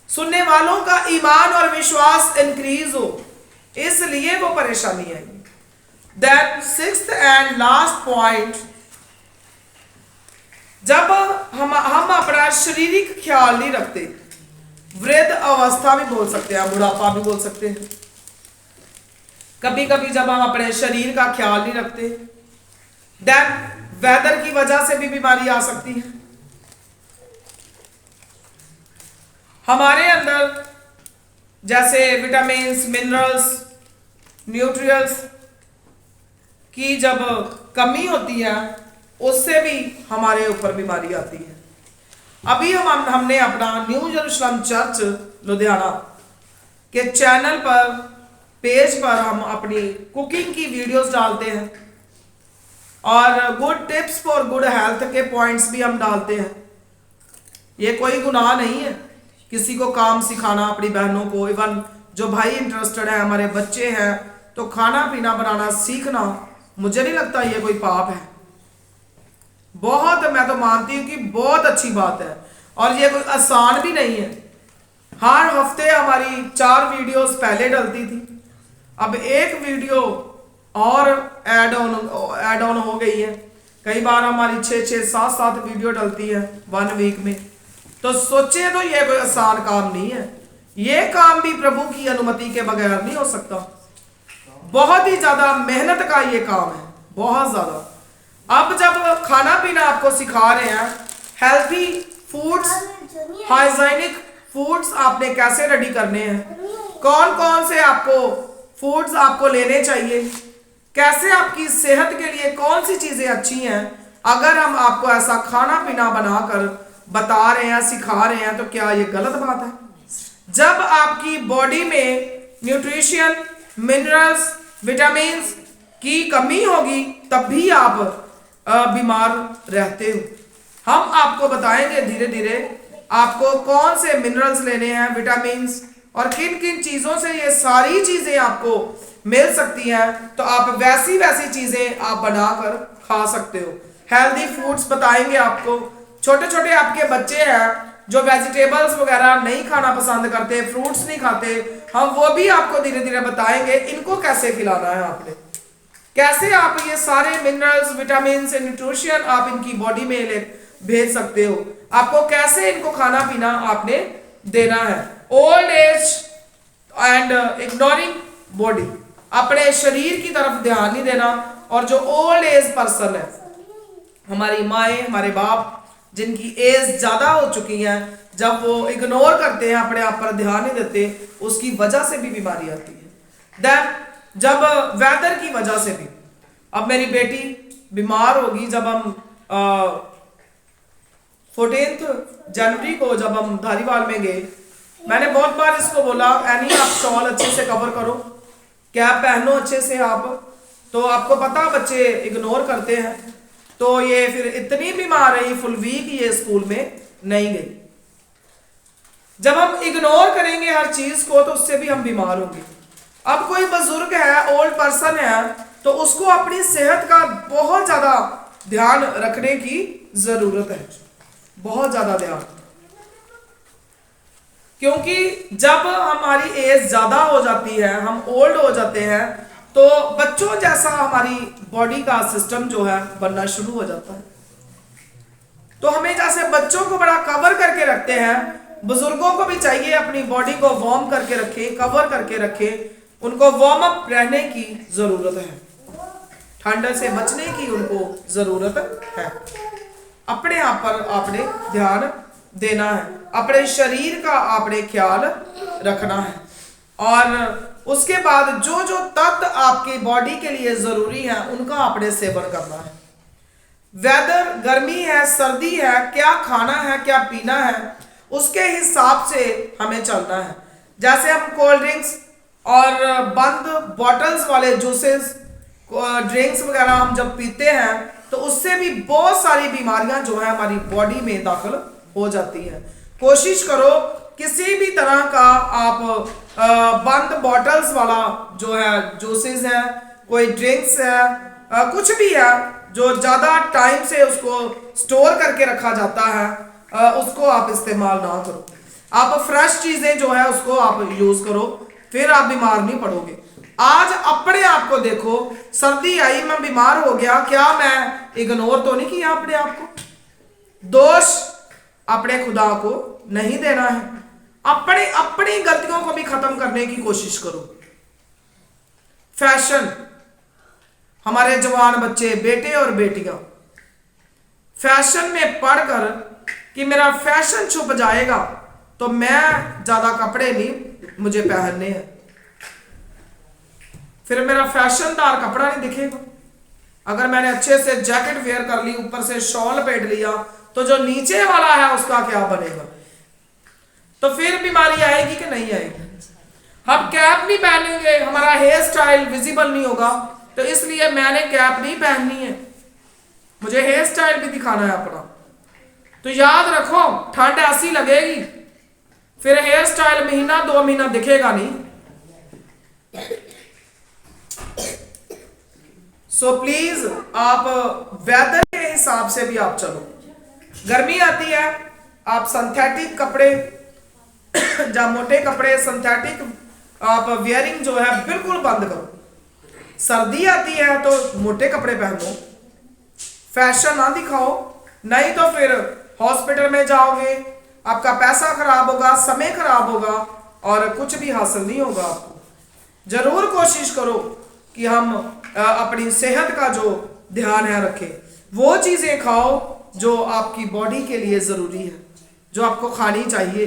सुनने वालों का ईमान और विश्वास इंक्रीज हो, इसलिए वो परेशानी आई। Then 6th and last point, जब हम अपना शारीरिक ख्याल नहीं रखते, वृद्ध अवस्था भी बोल सकते हैं, बुढ़ापा भी बोल सकते हैं। कभी कभी जब हम अपने शरीर का ख्याल नहीं रखते, देन वेदर की वजह से भी बीमारी आ सकती है। हमारे अंदर जैसे विटामिन्स, मिनरल्स, न्यूट्रिएंट्स की जब कमी होती है, उससे भी हमारे ऊपर बीमारी आती है। अभी हमने अपना न्यू यरूशलेम चर्च लुधियाना के चैनल पर, पेज पर हम अपनी कुकिंग की वीडियोस डालते हैं, और good tips for good health के पॉइंट्स भी हम डालते हैं। ये कोई गुनाह नहीं है किसी को काम सिखाना, अपनी बहनों को, इवन जो भाई इंटरेस्टेड है, हमारे बच्चे हैं, तो खाना पीना बनाना सीखना, मुझे नहीं लगता ये कोई पाप है। बहुत, मैं तो मानती हूँ कि बहुत अच्छी बात है, और ये कोई आसान भी नहीं है। हर हफ्ते हमारी 4 वीडियोस पहले डलती थी, अब एक वीडियो और ऐड ऑन हो गई है। कई बार हमारी 6-6, 7-7 वीडियो डलती है 1 वीक में। तो सोचे तो ये कोई आसान काम नहीं है। ये काम भी प्रभु की अनुमति के बगैर नहीं हो सकता। बहुत ही ज़्यादा मेहनत का ये काम है, बहुत ज़्यादा। अब जब खाना पीना आपको सिखा रहे हैं, हेल्थी फूड्स, हाइजीनिक फूड्स आपने कैसे रेडी करने हैं, कौन कौन से आपको फूड्स आपको लेने चाहिए, कैसे आपकी सेहत के लिए कौन सी चीज़ें अच्छी हैं, अगर हम आपको ऐसा खाना पीना बनाकर बता रहे हैं, सिखा रहे हैं, तो क्या ये गलत बात है? जब आपकी बॉडी में न्यूट्रिशन, मिनरल्स, विटामिन्स की कमी होगी तब भी आप बीमार रहते हो। हम आपको बताएंगे धीरे धीरे आपको कौन से मिनरल्स लेने हैं, विटामिन्स, और किन किन चीज़ों से ये सारी चीज़ें आपको मिल सकती हैं, तो आप वैसी वैसी चीज़ें आप बनाकर खा सकते हो। हेल्दी फूड्स बताएंगे आपको। छोटे छोटे आपके बच्चे हैं जो वेजिटेबल्स वगैरह नहीं खाना पसंद करते, फ्रूट्स नहीं खाते, हम वो भी आपको धीरे धीरे बताएंगे इनको कैसे खिलाना है आपने, कैसे आप ये सारे मिनरल्स, विटामिन, न्यूट्रिशन आप इनकी बॉडी में भेज सकते हो, आपको कैसे इनको खाना पीना आपने देना है। Old age and ignoring body, अपने शरीर की तरफ ध्यान नहीं देना। और जो ओल्ड एज पर्सन है, हमारी माएँ, हमारे बाप जिनकी एज ज़्यादा हो चुकी है, जब वो इग्नोर करते हैं, अपने आप पर ध्यान नहीं देते, उसकी वजह से भी बीमारी आती है। देन जब वेदर की वजह से भी, अब मेरी बेटी बीमार होगी, जब हम 14 जनवरी को जब हम धारीवाल में गए, मैंने बहुत बार इसको बोला, एनी आप शॉल अच्छे से कवर करो, कैप पहनो अच्छे से आप, तो आपको पता बच्चे इग्नोर करते हैं, तो ये फिर इतनी बीमार रही, फुल वीक ये स्कूल में नहीं गई। जब हम इग्नोर करेंगे हर चीज को तो उससे भी हम बीमार होंगे। अब कोई बुजुर्ग है, ओल्ड पर्सन है, तो उसको अपनी सेहत का बहुत ज्यादा ध्यान रखने की जरूरत है, बहुत ज्यादा ध्यान, क्योंकि जब हमारी एज ज्यादा हो जाती है, हम ओल्ड हो जाते हैं, तो बच्चों जैसा हमारी बॉडी का सिस्टम जो है बनना शुरू हो जाता है। तो हमें जैसे बच्चों को बड़ा कवर करके रखते हैं, बुजुर्गों को भी चाहिए अपनी बॉडी को वार्म करके रखें, कवर करके रखें, उनको वार्म अप रहने की जरूरत है, ठंड से बचने की उनको जरूरत है। अपने आप पर आपने ध्यान देना है, अपने शरीर का आपने ख्याल रखना है, और उसके बाद जो जो तत्व आपकी बॉडी के लिए जरूरी है उनका आपने सेवन करना है। वेदर गर्मी है, सर्दी है, क्या खाना है, क्या पीना है, उसके हिसाब से हमें चलना है। जैसे हम कोल्ड ड्रिंक्स और बंद बॉटल्स वाले जूसेस, ड्रिंक्स वगैरह हम जब पीते हैं तो उससे भी बहुत सारी बीमारियां जो है हमारी बॉडी में दाखिल हो जाती है। कोशिश करो किसी भी तरह का आप बंद बॉटल्स वाला जो है जूसेस है, कोई ड्रिंक्स है, कुछ भी है जो ज़्यादा टाइम से उसको स्टोर करके रखा जाता है, उसको आप इस्तेमाल ना करो। आप फ्रेश चीज़ें जो है उसको आप यूज़ करो, फिर आप बीमार नहीं पड़ोगे। आज अपने आप को देखो, सर्दी आई, मैं बीमार हो गया, क्या मैं इग्नोर तो नहीं किया अपने आप को? दोष अपने खुदा को नहीं देना है, अपनी गलतियों को भी खत्म करने की कोशिश करो। फैशन, हमारे जवान बच्चे, बेटे और बेटियां फैशन में पढ़कर कि मेरा फैशन छुप जाएगा तो मैं ज्यादा कपड़े नहीं मुझे पहनने हैं, फिर मेरा फैशनदार कपड़ा नहीं दिखेगा। अगर मैंने अच्छे से जैकेट वेयर कर ली, ऊपर से शॉल पहन लिया, तो जो नीचे वाला है उसका क्या बनेगा? तो फिर बीमारी आएगी कि नहीं आएगी? हम कैप नहीं पहनेंगे, हमारा हेयर स्टाइल विजिबल नहीं होगा, तो इसलिए मैंने कैप नहीं पहननी है, मुझे हेयर स्टाइल भी दिखाना है अपना। तो याद रखो, ठंड ऐसी लगेगी, फिर हेयर स्टाइल महीना 2 महीना दिखेगा नहीं। सो प्लीज आप वेदर के हिसाब से भी आप चलो। गर्मी आती है, आप सिंथेटिक कपड़े जब मोटे कपड़े सिंथेटिक आप वेयरिंग जो है बिल्कुल बंद करो। सर्दी आती है तो मोटे कपड़े पहनो, फैशन ना दिखाओ, नहीं तो फिर हॉस्पिटल में जाओगे, आपका पैसा खराब होगा, समय खराब होगा और कुछ भी हासिल नहीं होगा आपको। जरूर कोशिश करो कि हम अपनी सेहत का जो ध्यान है रखें। वो चीज़ें खाओ जो आपकी बॉडी के लिए ज़रूरी है, जो आपको खानी चाहिए,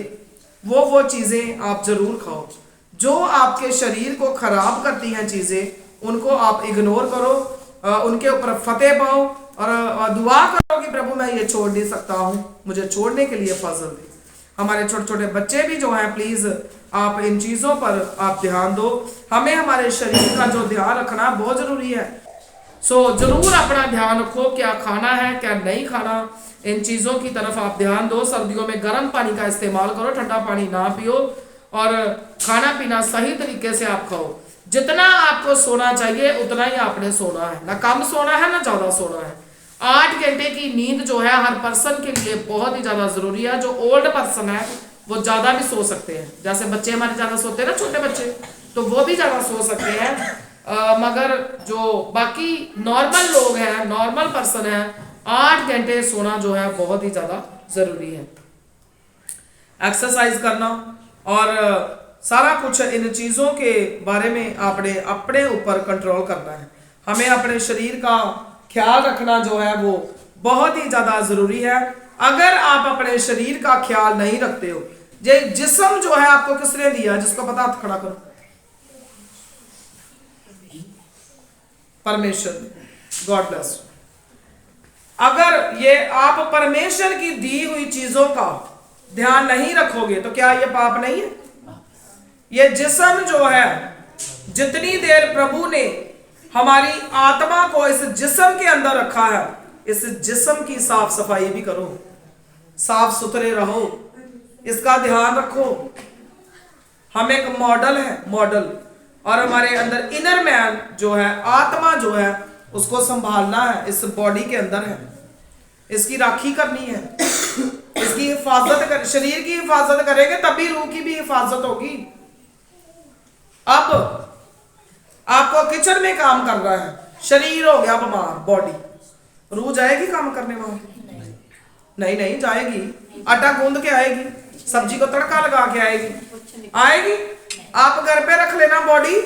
वो चीज़ें आप ज़रूर खाओ। जो आपके शरीर को ख़राब करती हैं चीज़ें, उनको आप इग्नोर करो, उनके ऊपर फतेह पाओ और दुआ करो कि प्रभु मैं ये छोड़ नहीं सकता हूँ, मुझे छोड़ने के लिए फजल दे। हमारे छोटे छोटे बच्चे भी जो हैं, प्लीज़ आप इन चीज़ों पर आप ध्यान दो। हमें हमारे शरीर का जो ध्यान रखना बहुत ज़रूरी है। सो ज़रूर अपना ध्यान रखो, क्या खाना है क्या नहीं खाना, इन चीज़ों की तरफ आप ध्यान दो। सर्दियों में गर्म पानी का इस्तेमाल करो, ठंडा पानी ना पियो, और खाना पीना सही तरीके से आप खाओ। जितना आपको सोना चाहिए उतना ही आपने सोना है, ना कम सोना है ना ज़्यादा सोना है। 8 घंटे की नींद जो है हर पर्सन के लिए बहुत ही ज़्यादा ज़रूरी है। जो ओल्ड पर्सन है वो ज़्यादा भी सो सकते हैं, जैसे बच्चे हमारे ज़्यादा सोते हैं ना, छोटे बच्चे, तो वो भी ज़्यादा सो सकते हैं। मगर जो बाकी नॉर्मल लोग हैं, नॉर्मल पर्सन है, 8 घंटे सोना जो है बहुत ही ज़्यादा ज़रूरी है। एक्सरसाइज करना और सारा कुछ, इन चीज़ों के बारे में आपने अपने ऊपर कंट्रोल करना है। हमें अपने शरीर का ख्याल रखना जो है वो बहुत ही ज़्यादा ज़रूरी है। अगर आप अपने शरीर का ख्याल नहीं रखते हो, ये जिस्म जो है आपको किसने दिया, जिसको पता हाथ खड़ा करो। परमेश्वर ने, गॉड ब्लेस। अगर ये आप परमेश्वर की दी हुई चीजों का ध्यान नहीं रखोगे तो क्या ये पाप नहीं है? ये जिस्म जो है, जितनी देर प्रभु ने हमारी आत्मा को इस जिस्म के अंदर रखा है, इस जिस्म की साफ सफाई भी करो, साफ सुथरे रहो, इसका ध्यान रखो। हम एक मॉडल है, मॉडल, और हमारे अंदर इनर मैन जो है, आत्मा जो है, उसको संभालना है, इस बॉडी के अंदर है, इसकी राखी करनी है, इसकी हिफाजत कर, शरीर की हिफाजत करेंगे तभी रूह की भी हिफाजत होगी। अब आपको किचन में काम कर रहा है, शरीर हो गया बीमार, बॉडी, रूह जाएगी काम करने वहां? नहीं जाएगी। आटा गूंद के आएगी, सब्जी को तड़का लगा के आएगी। आप घर पे रख लेना बॉडी,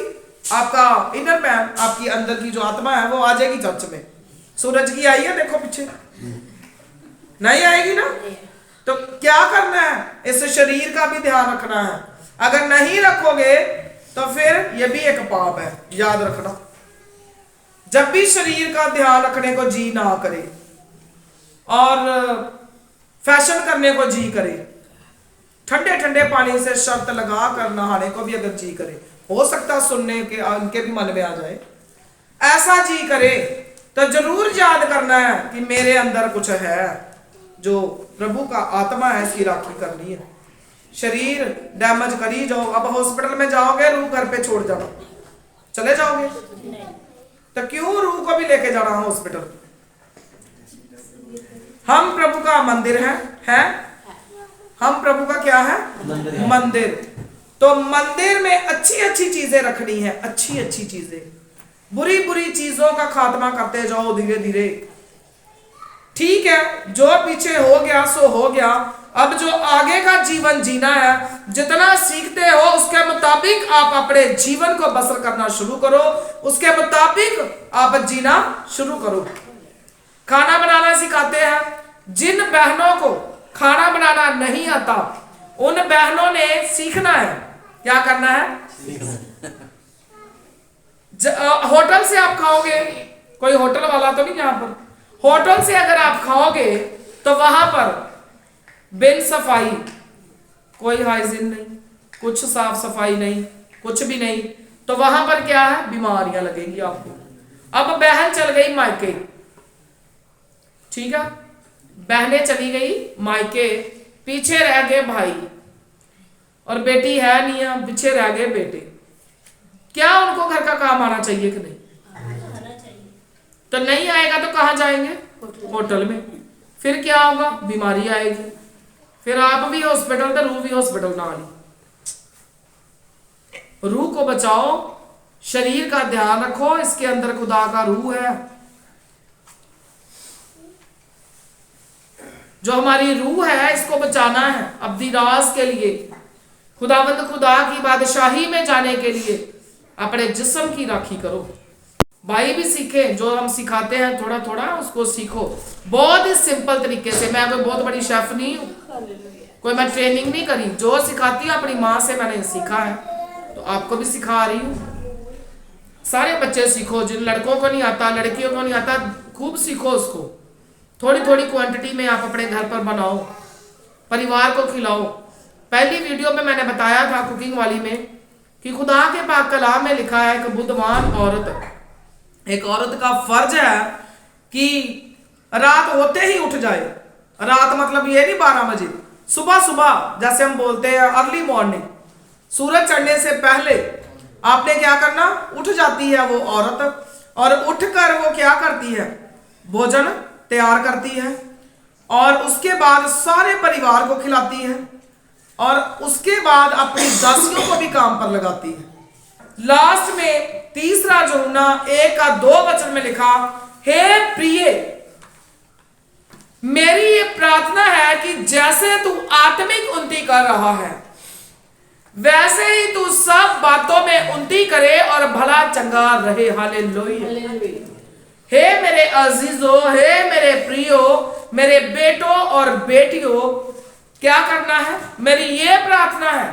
आपका इनर मैन, आपकी अंदर की जो आत्मा है वो आ जाएगी चर्च में। सूरज की आई है, देखो पीछे, नहीं आएगी ना? तो क्या करना है, इस शरीर का भी ध्यान रखना है। अगर नहीं रखोगे तो फिर ये भी एक पाप है, याद रखना। जब भी शरीर का ध्यान रखने को जी ना करे और फैशन करने को जी करे, ठंडे ठंडे पानी से शर्त लगा कर नहाने को भी अगर जी करे, हो सकता सुनने के उनके भी मन में आ जाए, ऐसा जी करे तो जरूर याद करना है कि मेरे अंदर कुछ है जो प्रभु का आत्मा है, इसकी राखी करनी है। शरीर डैमेज करी जाओ, अब हॉस्पिटल में जाओगे, रूह घर पे छोड़ जाना, चले जाओगे? तो क्यों रूह को भी लेके जाना हॉस्पिटल? हम प्रभु का मंदिर है? हम प्रभु का क्या है? मंदिर। तो मंदिर में अच्छी अच्छी चीजें रखनी है, अच्छी अच्छी चीजें। बुरी बुरी चीजों का खात्मा करते जाओ धीरे धीरे। ठीक है, जो पीछे हो गया सो हो गया, अब जो आगे का जीवन जीना है, जितना सीखते हो उसके मुताबिक आप अपने जीवन को बसर करना शुरू करो, उसके मुताबिक आप जीना शुरू करो। खाना बनाना सिखाते हैं, जिन बहनों को खाना बनाना नहीं आता उन बहनों ने सीखना है। क्या करना है? होटल से आप खाओगे, कोई होटल वाला तो नहीं यहाँ पर, होटल से अगर आप खाओगे तो वहां पर बिन सफाई, कोई हाइजीन नहीं, कुछ साफ सफाई नहीं, कुछ भी नहीं, तो वहां पर क्या है? बीमारियां लगेंगी आपको। अब बहन चल गई मायके, ठीक है, बहनें चली गई मायके, पीछे रह गए भाई, और बेटी है नहीं है, पीछे रह गए बेटे। क्या उनको घर का काम आना चाहिए कि नहीं? तो नहीं आएगा तो कहाँ जाएंगे? होटल में। फिर क्या होगा? बीमारी आएगी, फिर आप भी हॉस्पिटल तो रूह भी हॉस्पिटल ना आनी। रूह को बचाओ, शरीर का ध्यान रखो, इसके अंदर खुदा का रूह है। जो हमारी रूह है इसको बचाना है अब्दी राज के लिए, खुदावंद खुदा की बादशाही में जाने के लिए अपने जिस्म की राखी करो। भाई भी सीखे, जो हम सिखाते हैं थोड़ा थोड़ा उसको सीखो, बहुत ही सिंपल तरीके से। मैं कोई बहुत बड़ी शेफ नहीं हूँ, कोई मैं ट्रेनिंग नहीं करी, जो सिखाती हूँ अपनी माँ से मैंने सीखा है, तो आपको भी सिखा रही हूँ। सारे बच्चे सीखो, जिन लड़कों को नहीं आता, लड़कियों को नहीं आता, खूब सीखो उसको। थोड़ी थोड़ी क्वांटिटी में आप अपने घर पर बनाओ, परिवार को खिलाओ। पहली वीडियो में मैंने बताया था कुकिंग वाली में कि खुदा के पाक कलाम में लिखा है कि बुद्धिमान औरत, एक औरत का फर्ज है कि रात होते ही उठ जाए। रात मतलब ये नहीं 12 बजे, सुबह सुबह जैसे हम बोलते हैं अर्ली मॉर्निंग, सूरज चढ़ने से पहले आपने क्या करना, उठ जाती है वो औरत, और उठकर वो क्या करती है, भोजन तैयार करती है, और उसके बाद सारे परिवार को खिलाती है, और उसके बाद अपनी दासियों को भी काम पर लगाती है। लास्ट में तीसरा यूहन्ना 1:2 में लिखा, हे प्रिय, मेरी ये प्रार्थना है कि जैसे तू आत्मिक उन्नति कर रहा है वैसे ही तू सब बातों में उन्नति करे और भला चंगा रहे। हालेलुया। हे मेरे अजीजों, हे मेरे प्रियो, मेरे बेटों और बेटियों, क्या करना है, मेरी ये प्रार्थना है।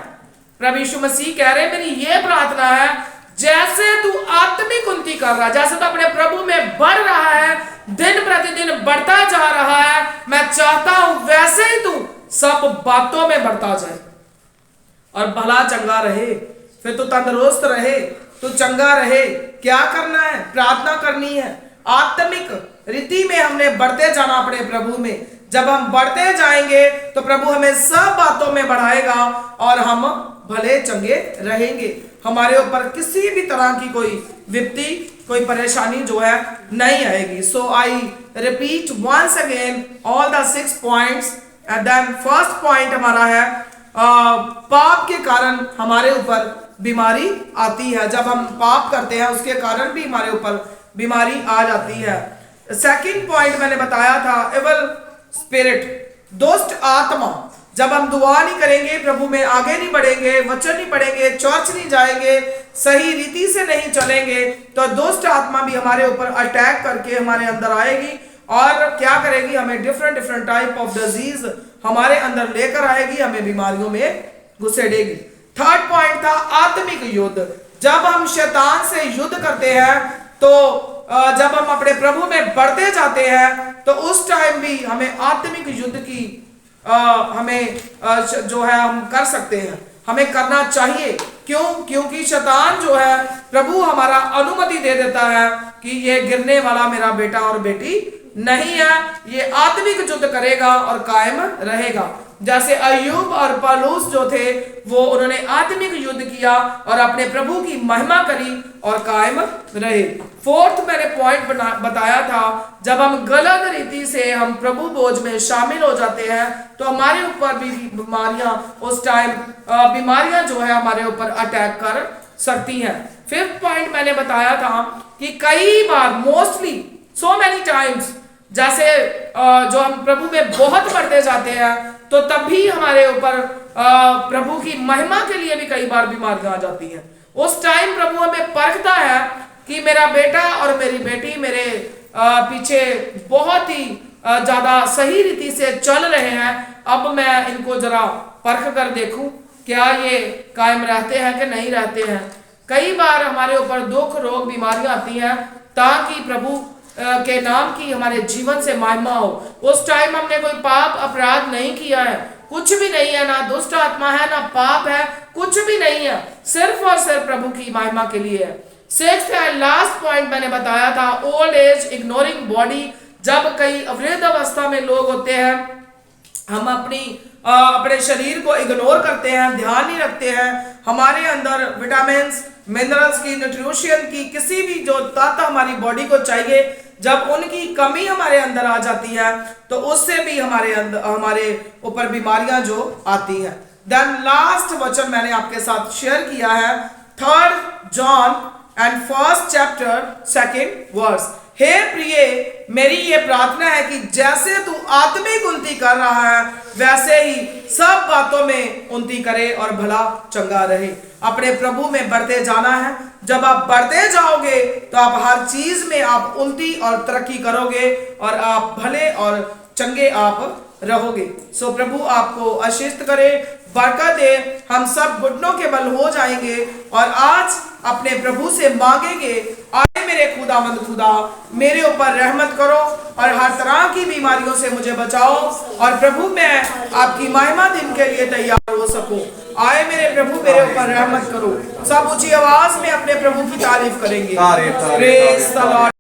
प्रभु यीशु मसीह कह रहे, मेरी ये प्रार्थना है, जैसे तू आत्मिक उन्नति कर रहा है, जैसे तू अपने प्रभु में बढ़ रहा है, दिन प्रतिदिन बढ़ता जा रहा है, मैं चाहता हूं वैसे ही तू सब बातों में बढ़ता जाए और भला चंगा रहे। फिर तू तंदुरुस्त रहे, तू चंगा रहे। क्या करना है, प्रार्थना करनी है। आत्मिक रीति में हमने बढ़ते जाना अपने प्रभु में। जब हम बढ़ते जाएंगे तो प्रभु हमें सब बातों में बढ़ाएगा और हम भले चंगे रहेंगे। हमारे ऊपर किसी भी तरह की कोई विपत्ति, कोई परेशानी जो है नहीं आएगी। So I repeat once again all the 6 points and then first point हमारा है पाप के कारण हमारे ऊपर बीमारी आती है। जब हम पाप करते हैं उसके कारण भी हमारे ऊपर बीमारी आ जाती है। सेकंड पॉइंट मैंने बताया था एविल स्पिरिट, दुष्ट आत्मा। जब हम दुआ नहीं करेंगे, प्रभु में आगे नहीं बढ़ेंगे, वचन नहीं पढ़ेंगे, चर्च नहीं जाएंगे, सही रीति से नहीं चलेंगे, तो दुष्ट आत्मा भी हमारे ऊपर अटैक करके हमारे अंदर आएगी और क्या करेगी, हमें डिफरेंट टाइप ऑफ डिजीज हमारे अंदर लेकर आएगी, हमें बीमारियों में घुसेड़ेगी। थर्ड पॉइंट था आत्मिक युद्ध। जब हम शैतान से युद्ध करते हैं, तो जब हम अपने प्रभु में बढ़ते जाते हैं, तो उस टाइम भी हमें आत्मिक युद्ध की हमें जो है हम कर सकते हैं, हमें करना चाहिए। क्यों? क्योंकि शैतान जो है, प्रभु हमारा अनुमति दे देता है कि ये गिरने वाला मेरा बेटा और बेटी नहीं है, ये आत्मिक युद्ध करेगा और कायम रहेगा। जैसे अय्यूब और पौलुस जो थे, वो उन्होंने आत्मिक युद्ध किया और अपने प्रभु की महिमा करी और कायम रहे। फोर्थ मैंने पॉइंट बताया था, जब हम गलत रीति से हम प्रभु भोज में शामिल हो जाते हैं, तो हमारे ऊपर भी बीमारियां उस टाइम बीमारियां जो है हमारे ऊपर अटैक कर सकती हैं। फिफ्थ पॉइंट मैंने बताया था कि कई बार, मोस्टली सो मेनी टाइम्स, जैसे जो हम प्रभु में बहुत बढ़ते जाते हैं, तो तब भी हमारे ऊपर प्रभु की महिमा के लिए भी कई बार बीमारियां आ जाती हैं। उस टाइम प्रभु हमें परखता है कि मेरा बेटा और मेरी बेटी मेरे पीछे बहुत ही ज्यादा सही रीति से चल रहे हैं, अब मैं इनको जरा परख कर देखूं क्या ये कायम रहते हैं कि नहीं रहते हैं। कई बार हमारे ऊपर दुख, रोग, बीमारियां आती हैं ताकि प्रभु के नाम की हमारे जीवन से महिमा हो। उस टाइम हमने कोई पाप अपराध नहीं किया है, कुछ भी नहीं है, ना दुष्ट आत्मा है, ना पाप है, कुछ भी नहीं है, सिर्फ और सिर्फ प्रभु की महिमा के लिए है। सिक्स्थ एंड लास्ट पॉइंट मैंने बताया था, ओल्ड एज इग्नोरिंग बॉडी। जब कई वृद्ध अवस्था में लोग होते हैं, हम अपने शरीर को इग्नोर करते हैं, ध्यान नहीं रखते हैं, हमारे अंदर विटामिन्स, मिनरल्स की, न्यूट्रिशन की, किसी भी जो तत्व हमारी बॉडी को चाहिए, जब उनकी कमी हमारे अंदर आ जाती है, तो उससे भी हमारे ऊपर बीमारियां जो आती हैं। देन लास्ट वचन मैंने आपके साथ शेयर किया है, 3 जॉन एंड 1 चैप्टर 2 वर्स। हे प्रिय, मेरी ये प्रार्थना है कि जैसे तू आत्मिक उन्नति कर रहा है, वैसे ही सब बातों में उन्नति करे और भला चंगा रहे। अपने प्रभु में बढ़ते जाना है, जब आप बढ़ते जाओगे तो आप हर चीज में आप उन्नति और तरक्की करोगे और आप भले और चंगे आप रहोगे। सो प्रभु आपको आशीष करे, बरकत दे, हम सब घुटनों के बल हो जाएंगे और आज अपने प्रभु से मांगेंगे, आए मेरे खुदावंद खुदा मेरे ऊपर रहमत करो और हर तरह की बीमारियों से मुझे बचाओ और प्रभु मैं आपकी महिमा दिन के लिए तैयार हो सकूं। आए मेरे प्रभु मेरे ऊपर रहमत करो। सब ऊंची आवाज में अपने प्रभु की तारीफ करेंगे। तारीफ, तारीफ, प्रेज द तारीफ, लॉर्ड।